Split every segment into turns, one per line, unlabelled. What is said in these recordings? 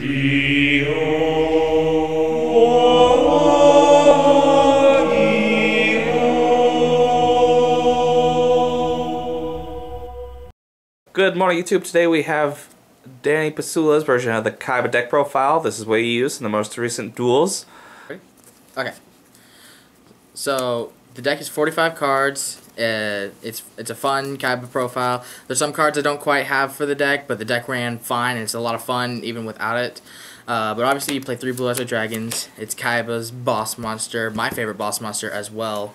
Good morning, YouTube. Today we have Danny Pasula's version of the Kaiba deck profile. This is what he used in the most recent duels.
Okay. So the deck is 45 cards. It's a fun Kaiba profile. There's some cards I don't quite have for the deck, but the deck ran fine and it's a lot of fun even without it. But obviously you play 3 Blue Eyes White Dragons. It's Kaiba's boss monster, my favorite boss monster as well.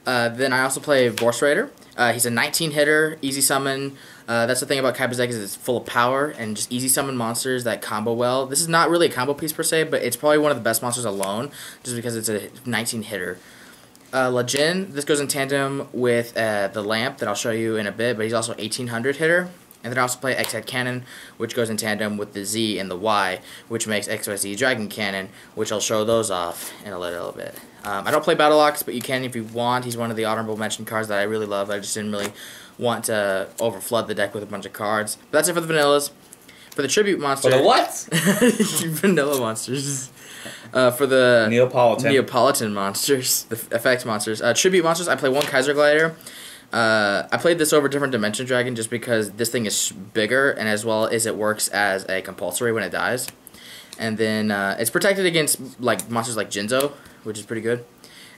Then I also play Vorse Raider. He's a 19 hitter, easy summon. That's the thing about Kaiba's deck is it's full of power and just easy summon monsters that combo well. This is not really a combo piece per se, but it's probably one of the best monsters alone just because it's a 19 hitter. La Jinn, this goes in tandem with the Lamp that I'll show you in a bit, but he's also 1800 hitter. And then I also play X-Head Cannon, which goes in tandem with the Z and the Y, which makes XYZ Dragon Cannon, which I'll show those off in a little bit. I don't play Battle Ox, but you can if you want. He's one of the honorable mention cards that I really love. I just didn't really want to overflood the deck with a bunch of cards. But that's it for the vanillas. For the tribute monster...
For the what?
Vanilla monsters. For the Neapolitan monsters, the effect monsters. Tribute monsters, I play 1 Kaiser Glider. I played this over Different Dimension Dragon just because this thing is bigger and as well as it works as a compulsory when it dies. And then it's protected against like monsters like Jinzo, which is pretty good.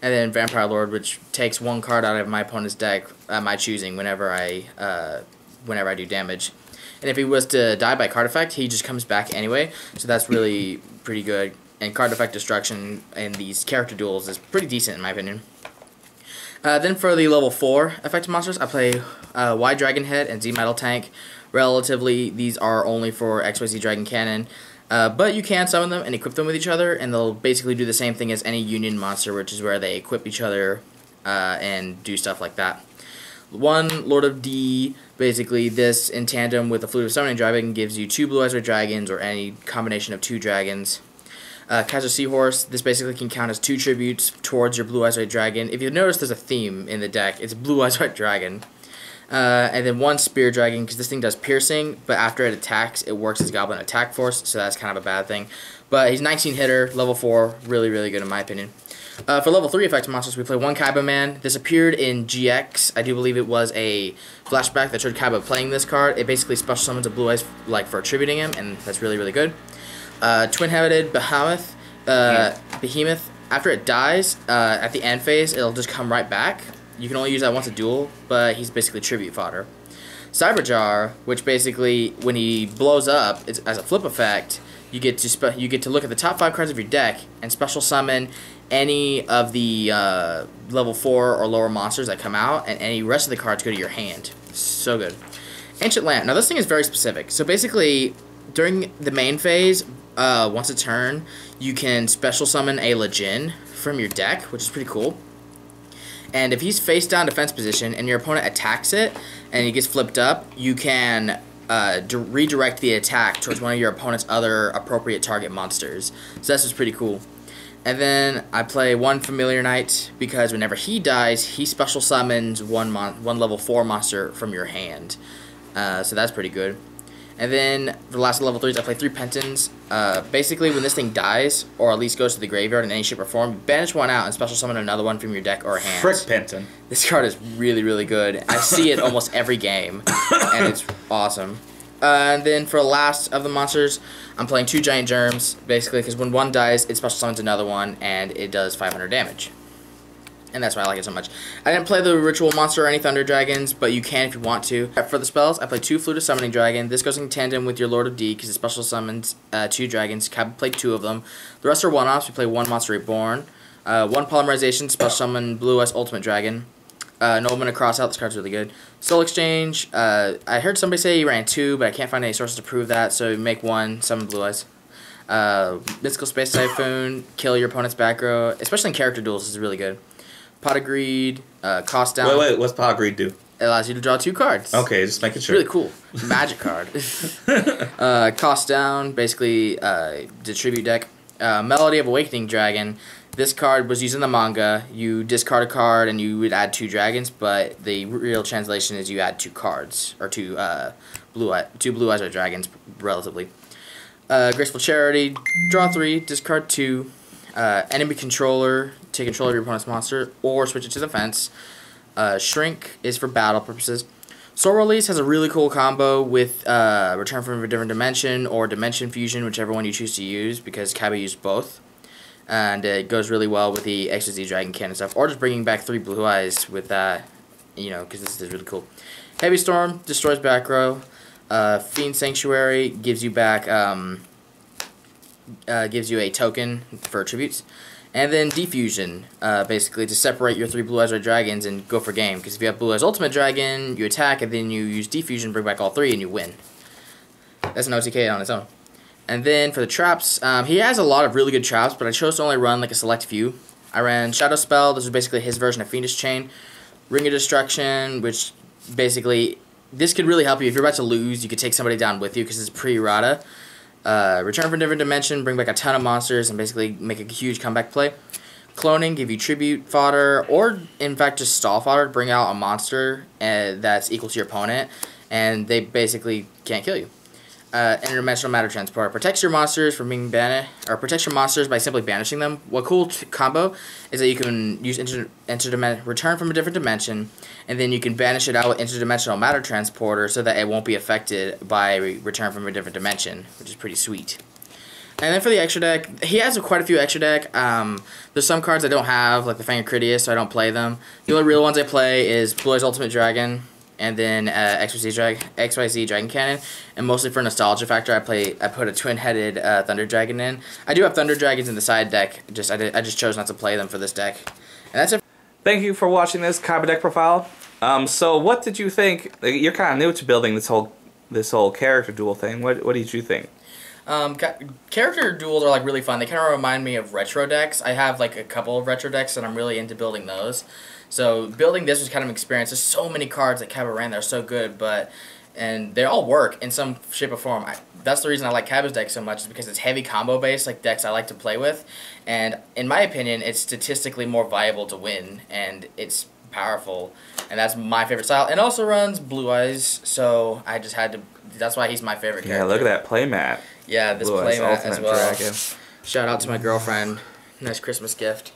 And then Vampire Lord, which takes 1 card out of my opponent's deck at my choosing whenever I do damage. And if he was to die by card effect, he just comes back anyway. So that's really pretty good. And card effect destruction in these character duels is pretty decent in my opinion. Then for the level 4 effective monsters, I play Y Dragon Head and Z Metal Tank. Relatively, these are only for XYZ Dragon Cannon. But you can summon them and equip them with each other, and they'll basically do the same thing as any Union monster, which is where they equip each other and do stuff like that. 1 Lord of D, basically this in tandem with the Flute of Summoning Dragon gives you 2 Blue Eyes White Dragons or any combination of 2 dragons. Kaiser Seahorse, this basically can count as 2 tributes towards your Blue Eyes White Dragon. If you notice, there's a theme in the deck. It's Blue Eyes White Dragon. And then 1 Spear Dragon, because this thing does piercing, but after it attacks, it works as Goblin Attack Force, so that's kind of a bad thing. But he's 19 hitter, level 4, really, really good in my opinion. For level 3 effective monsters, we play 1 Kaiba Man. This appeared in GX. I do believe it was a flashback that showed Kaiba playing this card. It basically special summons a Blue Eyes like for attributing him, and that's really, really good. Twin-headed Behemoth. After it dies, at the end phase, it'll just come right back. You can only use that once a duel, but he's basically tribute fodder. Cyberjar, which basically, when he blows up, it's, as a flip effect, you get to look at the top 5 cards of your deck and special summon any of the level 4 or lower monsters that come out, and any rest of the cards go to your hand. So good. Ancient Lamp. Now this thing is very specific. So basically, during the main phase, once a turn, you can special summon a La Jinn from your deck, which is pretty cool. And if he's face down defense position and your opponent attacks it and he gets flipped up, you can redirect the attack towards one of your opponent's other appropriate target monsters. So that's just pretty cool. And then I play 1 Familiar Knight because whenever he dies, he special summons one level 4 monster from your hand. So that's pretty good. And then for the last level 3s, I play 3 Pentons. Basically, when this thing dies, or at least goes to the graveyard in any shape or form, you banish one out and special summon another one from your deck or hand.
Frick Penton.
This card is really, really good. I see it almost every game, and it's awesome. And then for the last of the monsters, I'm playing 2 Giant Germs, basically, because when one dies, it special summons another one, and it does 500 damage. And that's why I like it so much. I didn't play the Ritual Monster or any Thunder Dragons, but you can if you want to. For the spells, I play 2 Flute of Summoning Dragon. This goes in tandem with your Lord of D, because it special summons 2 dragons. Kaiba played 2 of them. The rest are one-offs. We play 1 Monster Reborn. 1 Polymerization, special summon Blue Eyes Ultimate Dragon. Nobleman Across Out, this card's really good. Soul Exchange, I heard somebody say he ran 2, but I can't find any sources to prove that, so make 1, summon Blue Eyes. Mystical Space Typhoon, kill your opponent's back row, especially in character duels, is really good. Pot of Greed, Cost Down.
Wait, what's Pot of Greed do?
It allows you to draw 2 cards.
Okay, just making sure.
Really cool. Magic card. Cost Down, basically the tribute deck. Melody of Awakening Dragon. This card was used in the manga. You discard a card and you would add 2 dragons, but the real translation is you add 2 cards, or 2 blue eyes or dragons, relatively. Graceful Charity, draw 3, discard 2. Enemy controller, take control of your opponent's monster, or switch it to defense. Shrink is for battle purposes. Soul Release has a really cool combo with Return from a Different Dimension or Dimension Fusion, whichever one you choose to use, because Kaiba used both. And it goes really well with the XYZ Dragon Cannon stuff, or just bringing back 3 Blue Eyes with that, you know, because this is really cool. Heavy Storm destroys back row. Fiend Sanctuary gives you back, gives you a token for attributes. And then Defusion, basically to separate your 3 Blue Eyes Red Dragons and go for game. Because if you have Blue Eyes Ultimate Dragon, you attack, and then you use Defusion, bring back all 3, and you win. That's an OTK on its own. And then for the traps, he has a lot of really good traps, but I chose to only run like a select few. I ran Shadow Spell, this was basically his version of Fiendish Chain. Ring of Destruction, which basically, this could really help you. If you're about to lose, you could take somebody down with you because it's pre-errata. Return from a Different Dimension, bring back a ton of monsters and basically make a huge comeback play. Cloning, give you tribute fodder, or in fact just stall fodder, bring out a monster that's equal to your opponent, and they basically can't kill you. Interdimensional Matter Transport protects your monsters from being banished, or protects your monsters by simply banishing them. What cool combo is that you can use Return from a Different Dimension, and then you can banish it out with Interdimensional Matter Transporter so that it won't be affected by Return from a Different Dimension, which is pretty sweet. And then for the extra deck, he has quite a few extra deck. There's some cards I don't have, like the Fang of Critias, so I don't play them. The only real ones I play is Blue Eyes Ultimate Dragon, and then XYZ Dragon Cannon, and mostly for nostalgia factor, I put a twin-headed Thunder Dragon in. I do have Thunder Dragons in the side deck. I just chose not to play them for this deck, and that's it.
Thank you for watching this Kaiba deck profile. So what did you think? You're kind of new to building this whole character duel thing. What did you think?
Character duels are like really fun. They kind of remind me of retro decks. I have like a couple of retro decks, and I'm really into building those. So building this was kind of an experience. There's so many cards that Kaiba ran that are so good, and they all work in some shape or form. That's the reason I like Kaiba's deck so much, is because it's heavy combo based, like decks I like to play with, and in my opinion, it's statistically more viable to win, and it's powerful, and that's my favorite style. And also runs Blue Eyes, so I just had to. That's why he's my favorite character.
Yeah, look at that playmat.
Yeah, this playmat as well. Dragon. Shout out to my girlfriend. Nice Christmas gift.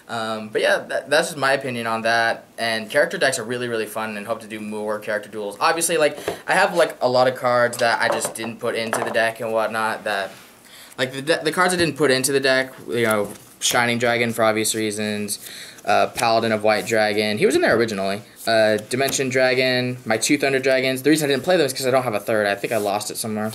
But yeah, that's just my opinion on that. And character decks are really, really fun, and hope to do more character duels. Obviously, like, I have like a lot of cards that I just didn't put into the deck and whatnot. That, like, the cards I didn't put into the deck, you know, Shining Dragon for obvious reasons, Paladin of White Dragon. He was in there originally. Dimension Dragon, my 2 Thunder Dragons. The reason I didn't play them is because I don't have a third. I think I lost it somewhere.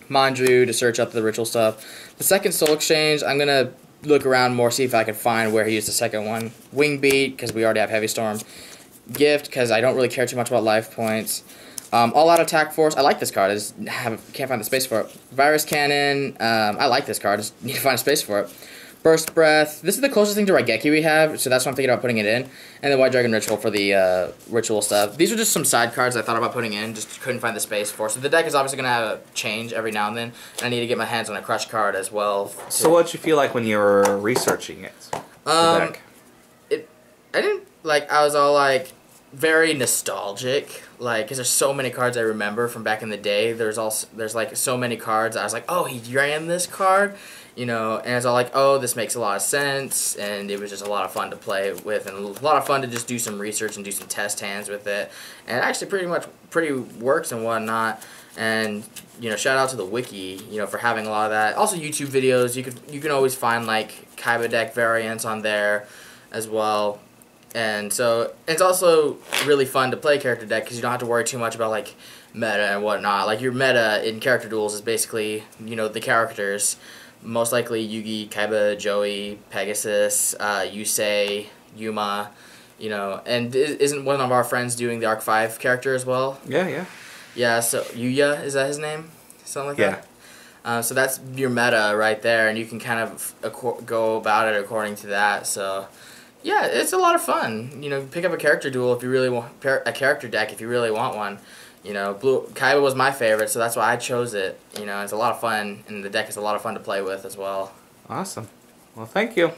Mondru to search up the ritual stuff. The second Soul Exchange, I'm gonna look around more, see if I can find where he used the second one. Wing Beat, because we already have Heavy Storm. Gift, because I don't really care too much about life points. All Out Attack Force, I like this card, I just can't find the space for it. Virus Cannon, I like this card, I just need to find a space for it. Burst Breath, this is the closest thing to Raigeki we have, so that's why I'm thinking about putting it in. And then White Dragon Ritual for the ritual stuff. These are just some side cards I thought about putting in, just couldn't find the space for. So the deck is obviously going to have a change every now and then, and I need to get my hands on a Crush card as well.
So what'd you feel like when you were researching it?
I didn't, like, I was all, like, very nostalgic, like, because there's so many cards I remember from back in the day. There's like, so many cards I was like, oh, he ran this card? You know, and it's all like, oh, this makes a lot of sense, and it was just a lot of fun to play with, and a lot of fun to just do some research and do some test hands with it, and it actually pretty works and whatnot. And, you know, shout out to the wiki, you know, for having a lot of that. Also YouTube videos, you can always find like Kaiba deck variants on there as well. And so it's also really fun to play character deck because you don't have to worry too much about like meta and whatnot. Like your meta in character duels is basically, you know, the characters. Most likely Yugi, Kaiba, Joey, Pegasus, Yusei, Yuma, you know, and isn't one of our friends doing the Arc 5 character as well?
Yeah.
Yeah, so Yuya, is that his name? Something like that? So that's your meta right there, and you can kind of go about it according to that, so yeah, it's a lot of fun. You know, pick up a character duel if you really want, a character deck if you really want one. You know, Kaiba was my favorite, so that's why I chose it. You know, it's a lot of fun, and the deck is a lot of fun to play with as well.
Awesome. Well, thank you.